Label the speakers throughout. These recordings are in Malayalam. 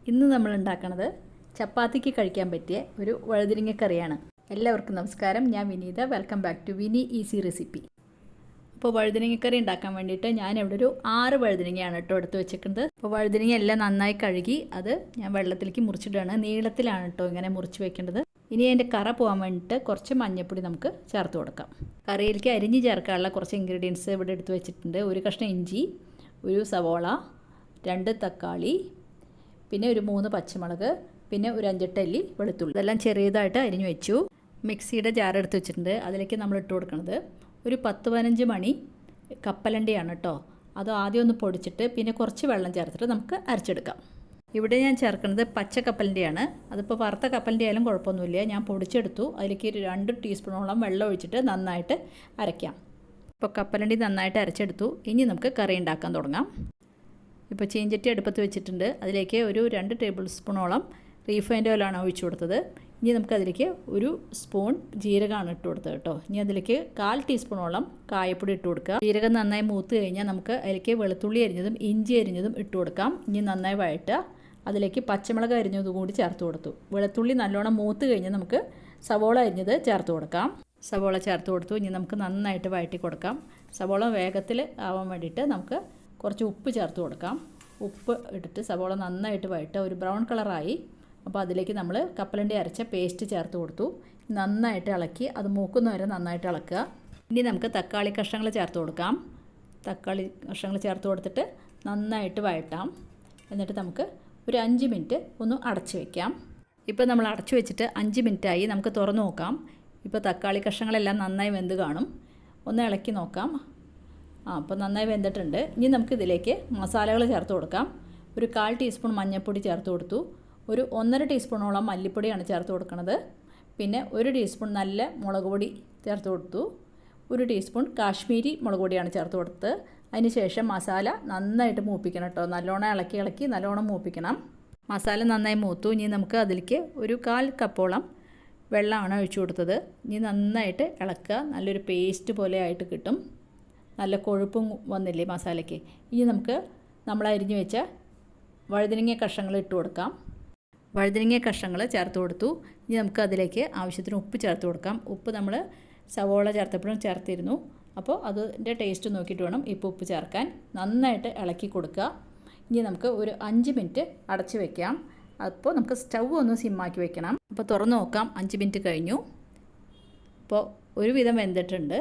Speaker 1: ഇന്ന് നമ്മൾ ഉണ്ടാക്കുന്നത് ചപ്പാത്തിക്ക് കഴിക്കാൻ പറ്റിയ ഒരു വഴുതിരിങ്ങ കറിയാണ്. എല്ലാവർക്കും നമസ്കാരം. ഞാൻ Vineetha. Welcome back to Vini easy recipe. അപ്പോൾ വഴുതിരിങ്ങ കറി ഉണ്ടാക്കാൻ വേണ്ടിയിട്ട് ഞാൻ ഇവിടെ ഒരു 6 വഴുതിരിങ്ങയാണ് എടുത്ത് വെച്ചിരിക്കുന്നത്. അപ്പോൾ വഴുതിരിങ്ങ എല്ലാം നന്നായി കഴുകി അത് ഞാൻ വെള്ളത്തിലേക്ക് മുറിച്ചിടുകയാണ്. നീളത്തിലാണ് ഇങ്ങനെ മുറിച്ച് വെക്കേണ്ടത്. ഇനി അതിൻ്റെ കറ പോകാൻ വേണ്ടിയിട്ട് കുറച്ച് മഞ്ഞൾപ്പൊടി നമുക്ക് ചേർത്ത് കൊടുക്കാം. കറിയിലേക്ക് അരിഞ്ഞ് ചേർക്കാനുള്ള കുറച്ച് ഇൻഗ്രീഡിയൻസ് ഇവിടെ എടുത്ത് വെച്ചിട്ടുണ്ട്. ഒരു കഷ്ണം ഇഞ്ചി, ഒരു സവോള, 2 തക്കാളി, പിന്നെ ഒരു 3 പച്ചമുളക്, പിന്നെ ഒരു 5-8 അല്ലി വെളുത്തുള്ളി. ഇതെല്ലാം ചെറിയതായിട്ട് അരിഞ്ഞു വെച്ചു. മിക്സിയുടെ ജാർ എടുത്ത് വെച്ചിട്ടുണ്ട്. അതിലേക്ക് നമ്മൾ ഇട്ട് കൊടുക്കുന്നത് ഒരു 10-15 മണി കപ്പലണ്ടിയാണ് കേട്ടോ. അത് ആദ്യം ഒന്ന് പൊടിച്ചിട്ട് പിന്നെ കുറച്ച് വെള്ളം ചേർത്തിട്ട് നമുക്ക് അരച്ചെടുക്കാം. ഇവിടെ ഞാൻ ചേർക്കുന്നത് പച്ച കപ്പലണ്ടിയാണ്. അതിപ്പോൾ വറുത്ത കപ്പലണ്ടി ആയാലും കുഴപ്പമൊന്നുമില്ല. ഞാൻ പൊടിച്ചെടുത്തു. അതിലേക്ക് 2 ടീസ്പൂണോളം വെള്ളം ഒഴിച്ചിട്ട് നന്നായിട്ട് അരയ്ക്കാം. ഇപ്പോൾ കപ്പലണ്ടി നന്നായിട്ട് അരച്ചെടുത്തു. ഇനി നമുക്ക് കറി ഉണ്ടാക്കാൻ തുടങ്ങാം. ഇപ്പോൾ ചീഞ്ചട്ടി അടുപ്പത്ത് വെച്ചിട്ടുണ്ട്. അതിലേക്ക് ഒരു 2 ടേബിൾ സ്പൂണോളം റീഫൈൻഡ് ഓയിലാണ് ഒഴിച്ചു കൊടുത്തത്. ഇനി നമുക്കതിലേക്ക് ഒരു സ്പൂൺ ജീരകമാണ് ഇട്ട് കൊടുത്തത് കേട്ടോ. ഇനി അതിലേക്ക് 1/4 ടീസ്പൂണോളം കായപ്പൊടി ഇട്ട് കൊടുക്കുക. ജീരകം നന്നായി മൂത്ത് കഴിഞ്ഞാൽ നമുക്ക് അതിലേക്ക് വെളുത്തുള്ളി അരിഞ്ഞതും ഇഞ്ചി അരിഞ്ഞതും ഇട്ട് കൊടുക്കാം. ഇനി നന്നായി വഴറ്റുക. അതിലേക്ക് പച്ചമുളക് അരിഞ്ഞതും കൂടി ചേർത്ത് കൊടുത്തു. വെളുത്തുള്ളി നല്ലോണം മൂത്ത് കഴിഞ്ഞാൽ നമുക്ക് സവോള അരിഞ്ഞത് ചേർത്ത് കൊടുക്കാം. സവോള ചേർത്ത് കൊടുത്തു. ഇനി നമുക്ക് നന്നായിട്ട് വഴറ്റി കൊടുക്കാം. സവോള വേഗത്തിൽ ആവാൻ വേണ്ടിയിട്ട് നമുക്ക് കുറച്ച് ഉപ്പ് ചേർത്ത് കൊടുക്കാം. ഉപ്പ് ഇട്ടിട്ട് സവോള നന്നായിട്ട് വഴറ്റുക. ഒരു ബ്രൗൺ കളറായി. അപ്പോൾ അതിലേക്ക് നമ്മൾ കപ്പലണ്ടി അരച്ച പേസ്റ്റ് ചേർത്ത് കൊടുത്തു. നന്നായിട്ട് ഇളക്കി അത് മൂക്കുന്നവരെ നന്നായിട്ട് ഇളക്കുക. ഇനി നമുക്ക് തക്കാളി കഷ്ണങ്ങൾ ചേർത്ത് കൊടുക്കാം. തക്കാളി കഷ്ണങ്ങൾ ചേർത്ത് കൊടുത്തിട്ട് നന്നായിട്ട് വഴറ്റാം. എന്നിട്ട് നമുക്ക് ഒരു 5 മിനിറ്റ് ഒന്ന് അടച്ച് വയ്ക്കാം. ഇപ്പോൾ നമ്മൾ അടച്ചു വെച്ചിട്ട് 5 മിനിറ്റായി. നമുക്ക് തുറന്ന് നോക്കാം. ഇപ്പോൾ തക്കാളി കഷ്ണങ്ങളെല്ലാം നന്നായി വെന്ത് കാണും. ഒന്ന് ഇളക്കി നോക്കാം. അപ്പോൾ നന്നായി വെന്തിട്ടുണ്ട്. ഇനി നമുക്കിതിലേക്ക് മസാലകൾ ചേർത്ത് കൊടുക്കാം. ഒരു 1/4 ടീസ്പൂൺ മഞ്ഞൾപ്പൊടി ചേർത്ത് കൊടുത്തു. ഒരു 1.5 ടീസ്പൂണോളം മല്ലിപ്പൊടിയാണ് ചേർത്ത് കൊടുക്കുന്നത്. പിന്നെ 1 ടീസ്പൂൺ നല്ല മുളക് പൊടി ചേർത്ത് കൊടുത്തു. 1 ടീസ്പൂൺ കാശ്മീരി മുളക് പൊടിയാണ് ചേർത്ത് കൊടുത്തത്. അതിന് ശേഷം മസാല നന്നായിട്ട് മൂപ്പിക്കണം കേട്ടോ. നല്ലോണം ഇളക്കി നല്ലോണം മൂപ്പിക്കണം. മസാല നന്നായി മൂത്തു. ഇനി നമുക്ക് അതിലേക്ക് ഒരു 1/4 കപ്പോളം വെള്ളമാണ് ഒഴിച്ചു കൊടുത്തത്. ഇനി നന്നായിട്ട് ഇളക്കുക. നല്ലൊരു പേസ്റ്റ് പോലെ ആയിട്ട് കിട്ടും. നല്ല കൊഴുപ്പും വന്നില്ലേ മസാലയ്ക്ക്. ഇനി നമുക്ക് നമ്മൾ അരിഞ്ഞു വെച്ച വഴുതിരിങ്ങ കഷ്ണങ്ങൾ ഇട്ട് കൊടുക്കാം. വഴുതിരിങ്ങ കഷ്ണങ്ങൾ ചേർത്ത് കൊടുത്തു. ഇനി നമുക്ക് അതിലേക്ക് ആവശ്യത്തിന് ഉപ്പ് ചേർത്ത് കൊടുക്കാം. ഉപ്പ് നമ്മൾ സവോള ചേർത്തപ്പോഴും ചേർത്തിരുന്നു. അപ്പോൾ അതിൻ്റെ ടേസ്റ്റ് നോക്കിയിട്ട് വേണം ഇപ്പോൾ ഉപ്പ് ചേർക്കാൻ. നന്നായിട്ട് ഇളക്കി കൊടുക്കുക. ഇനി നമുക്ക് ഒരു 5 മിനിറ്റ് അടച്ച് വയ്ക്കാം. അപ്പോൾ നമുക്ക് സ്റ്റൗ ഒന്ന് സിമ്മാക്കി വെക്കണം. അപ്പോൾ തുറന്ന് നോക്കാം. 5 മിനിറ്റ് കഴിഞ്ഞു. അപ്പോൾ ഒരുവിധം വെന്തിട്ടുണ്ട്.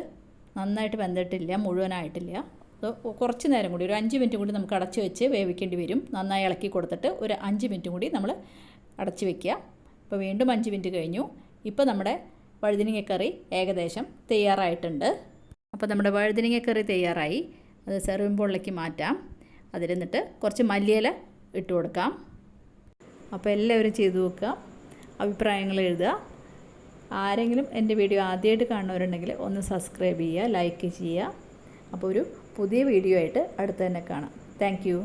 Speaker 1: നന്നായിട്ട് വെന്തിട്ടില്ല, മുഴുവനായിട്ടില്ല. കുറച്ച് നേരം കൂടി ഒരു 5 മിനിറ്റ് കൂടി നമുക്ക് അടച്ച് വെച്ച് വേവിക്കേണ്ടി വരും. നന്നായി ഇളക്കി കൊടുത്തിട്ട് ഒരു 5 മിനിറ്റ് കൂടി നമ്മൾ അടച്ച് വയ്ക്കുക. ഇപ്പോൾ വീണ്ടും 5 മിനിറ്റ് കഴിഞ്ഞു. ഇപ്പോൾ നമ്മുടെ വഴുതിരിങ്ങക്കറി ഏകദേശം തയ്യാറായിട്ടുണ്ട്. അപ്പോൾ നമ്മുടെ വഴുതിരിങ്ങക്കറി തയ്യാറായി. അത് സെർവിംഗ് ബൗളിലേക്ക് മാറ്റാം. അതിലിരുന്നിട്ട് കുറച്ച് മല്ലിയില ഇട്ട് കൊടുക്കാം. അപ്പോൾ എല്ലാവരും ചെയ്തു നോക്കുക. അഭിപ്രായങ്ങൾ എഴുതുക. ആരെങ്കിലും എൻ്റെ വീഡിയോ ആദ്യമായിട്ട് കാണുന്നവരുണ്ടെങ്കിൽ ഒന്ന് സബ്സ്ക്രൈബ് ചെയ്യുക, ലൈക്ക് ചെയ്യുക. അപ്പോൾ ഒരു പുതിയ വീഡിയോ ആയിട്ട് അടുത്ത് തന്നെ കാണാം. Thank you.